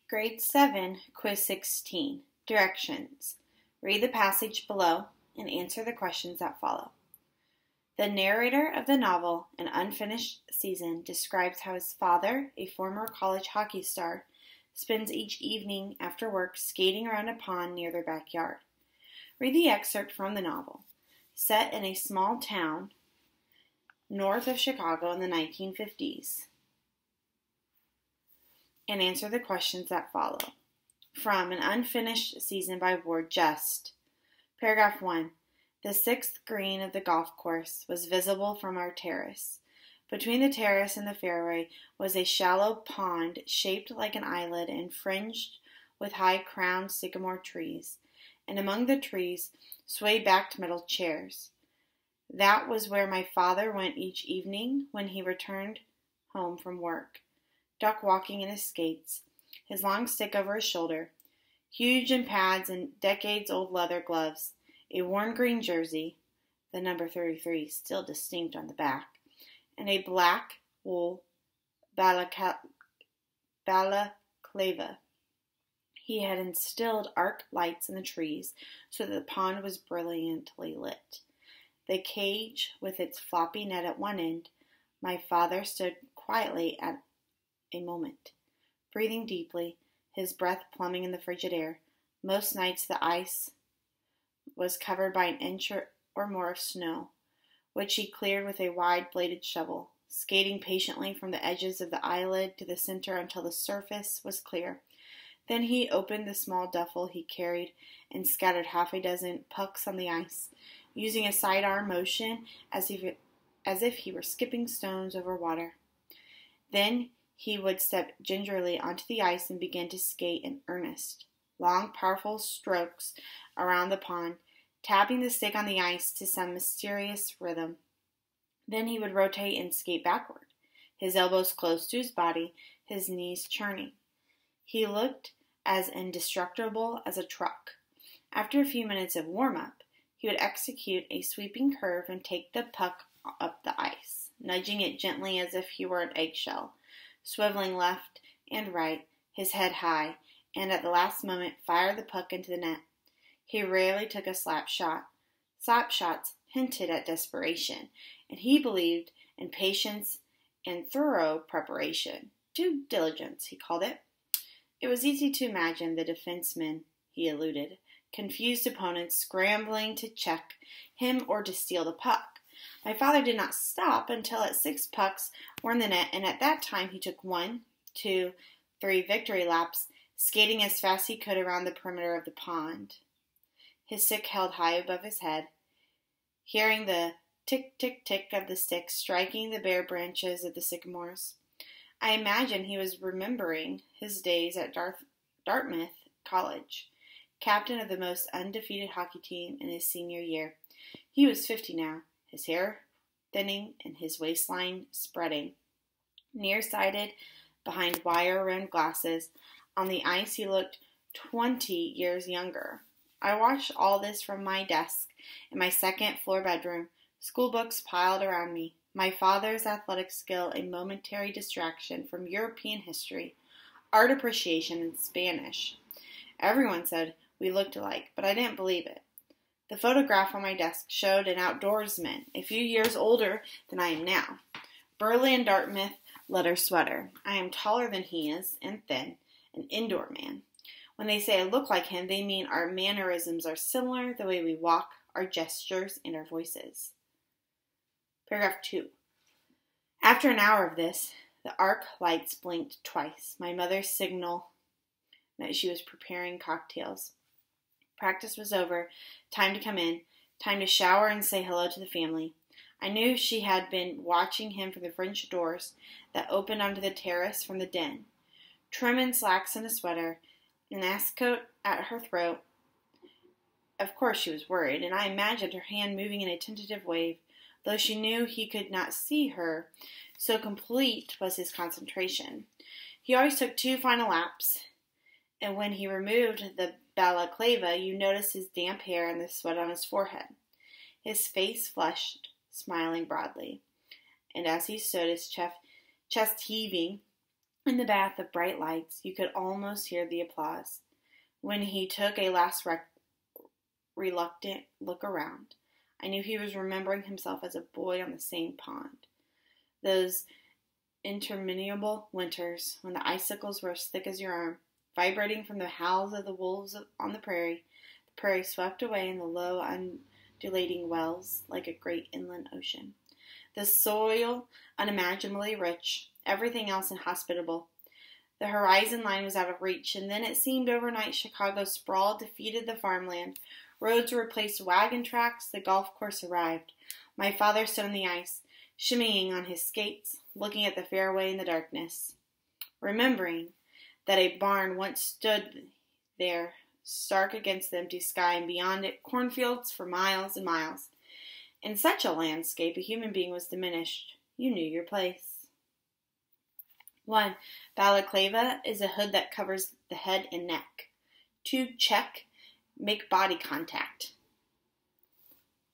Grade 7, Quiz 16. Directions. Read the passage below and answer the questions that follow. The narrator of the novel, An Unfinished Season, describes how his father, a former college hockey star, spends each evening after work skating around a pond near their backyard. Read the excerpt from the novel. Set in a small town north of Chicago in the 1950s. And answer the questions that follow. From An Unfinished Season by Ward Just. Paragraph 1. The sixth green of the golf course was visible from our terrace. Between the terrace and the fairway was a shallow pond shaped like an eyelid and fringed with high-crowned sycamore trees, and among the trees sway-backed metal chairs. That was where my father went each evening when he returned home from work, duck walking in his skates, his long stick over his shoulder, huge in pads and decades-old leather gloves, a worn green jersey, the number 33 still distinct on the back, and a black wool balaclava. He had instilled arc lights in the trees so that the pond was brilliantly lit. The cage with its floppy net at one end, my father stood quietly at a moment, breathing deeply, his breath plumbing in the frigid air. Most nights the ice was covered by an inch or more of snow, which he cleared with a wide-bladed shovel, skating patiently from the edges of the eyelid to the center until the surface was clear. Then he opened the small duffel he carried and scattered half a dozen pucks on the ice, using a sidearm motion as if he were skipping stones over water. Then he would step gingerly onto the ice and begin to skate in earnest, long, powerful strokes around the pond, tapping the stick on the ice to some mysterious rhythm. Then he would rotate and skate backward, his elbows close to his body, his knees churning. He looked as indestructible as a truck. After a few minutes of warm-up, he would execute a sweeping curve and take the puck up the ice, nudging it gently as if he were an eggshell, swiveling left and right, his head high, and at the last moment fired the puck into the net. He rarely took a slap shot. Slap shots hinted at desperation, and he believed in patience and thorough preparation. Due diligence, he called it. It was easy to imagine the defensemen, he eluded, confused opponents scrambling to check him or to steal the puck. My father did not stop until 6 pucks were in the net, and at that time he took 1, 2, 3 victory laps, skating as fast as he could around the perimeter of the pond, his stick held high above his head, hearing the tick-tick-tick of the stick striking the bare branches of the sycamores. I imagine he was remembering his days at Dartmouth College, captain of the most undefeated hockey team in his senior year. He was 50 now, his hair thinning and his waistline spreading. Nearsighted, behind wire-rimmed glasses, on the ice he looked 20 years younger. I watched all this from my desk in my second-floor bedroom, school books piled around me, my father's athletic skill a momentary distraction from European history, art appreciation, and Spanish. Everyone said we looked alike, but I didn't believe it. The photograph on my desk showed an outdoorsman, a few years older than I am now. Burly in Dartmouth leather sweater. I am taller than he is, and thin, an indoor man. When they say I look like him, they mean our mannerisms are similar, the way we walk, our gestures, and our voices. Paragraph 2. After an hour of this, the arc lights blinked twice, my mother's signal that she was preparing cocktails. Practice was over, time to come in, time to shower and say hello to the family. I knew she had been watching him from the French doors that opened onto the terrace from the den. Trim in slacks and a sweater, an ass-coat at her throat. Of course she was worried, and I imagined her hand moving in a tentative wave, though she knew he could not see her, so complete was his concentration. He always took 2 final laps, and when he removed the balaclava, you noticed his damp hair and the sweat on his forehead. His face flushed, smiling broadly, and as he stood, his chest heaving, In the bath of bright lights, you could almost hear the applause. When he took a last reluctant look around, I knew he was remembering himself as a boy on the same pond. Those interminable winters, when the icicles were as thick as your arm, vibrating from the howls of the wolves on the prairie swept away in the low, undulating wells like a great inland ocean. The soil unimaginably rich, everything else inhospitable. The horizon line was out of reach, and then it seemed overnight Chicago sprawled, defeated the farmland. Roads replaced wagon tracks, the golf course arrived. My father stood on the ice, shimmying on his skates, looking at the fairway in the darkness, remembering that a barn once stood there, stark against the empty sky, and beyond it cornfields for miles and miles. In such a landscape, a human being was diminished. You knew your place. 1. Balaclava is a hood that covers the head and neck. 2. Check. Make body contact.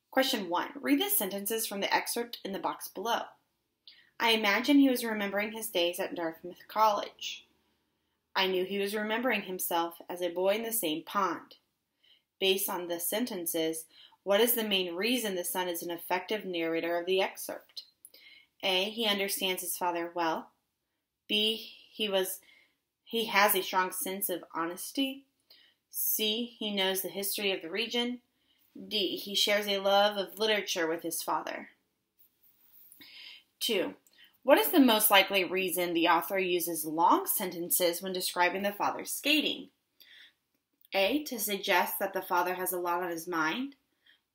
Question 1. Read the sentences from the excerpt in the box below. I imagine he was remembering his days at Dartmouth College. I knew he was remembering himself as a boy in the same pond. Based on the sentences, what is the main reason the son is an effective narrator of the excerpt? A. He understands his father well. B. He has a strong sense of honesty. C. He knows the history of the region. D. He shares a love of literature with his father. 2. What is the most likely reason the author uses long sentences when describing the father's skating? A. To suggest that the father has a lot on his mind.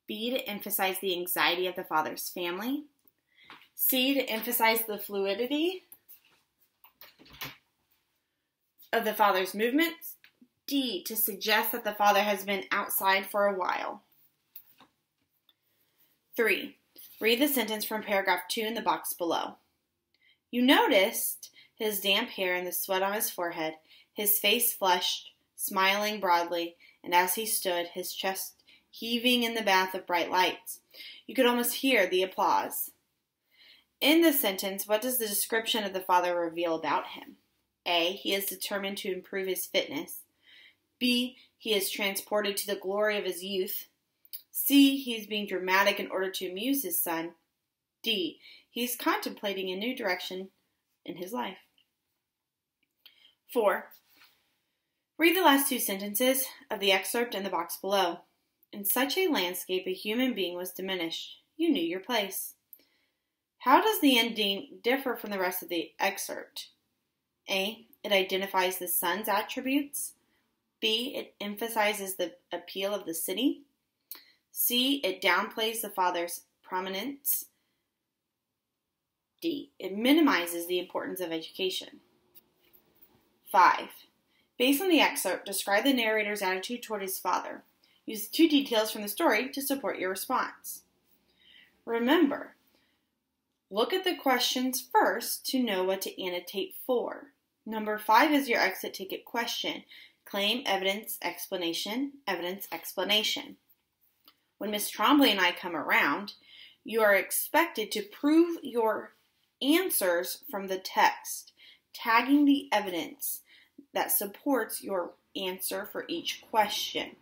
B. To emphasize the anxiety of the father's family. C. To emphasize the fluidity of the father's movements. D. To suggest that the father has been outside for a while. 3. Read the sentence from paragraph 2 in the box below. You noticed his damp hair and the sweat on his forehead, his face flushed, smiling broadly, and as he stood, his chest heaving in the bath of bright lights. You could almost hear the applause. In the sentence, what does the description of the father reveal about him? A. He is determined to improve his fitness. B. He is transported to the glory of his youth. C. He is being dramatic in order to amuse his son. D. He is contemplating a new direction in his life. 4. Read the last 2 sentences of the excerpt in the box below. In such a landscape, a human being was diminished. You knew your place. How does the ending differ from the rest of the excerpt? A. It identifies the son's attributes. B. It emphasizes the appeal of the city. C. It downplays the father's prominence. D. It minimizes the importance of education. 5. Based on the excerpt, describe the narrator's attitude toward his father. Use 2 details from the story to support your response. Remember, look at the questions first to know what to annotate for. Number 5 is your exit ticket question. Claim, evidence, explanation, evidence, explanation. When Miss Trombley and I come around, you are expected to prove your answers from the text, tagging the evidence that supports your answer for each question.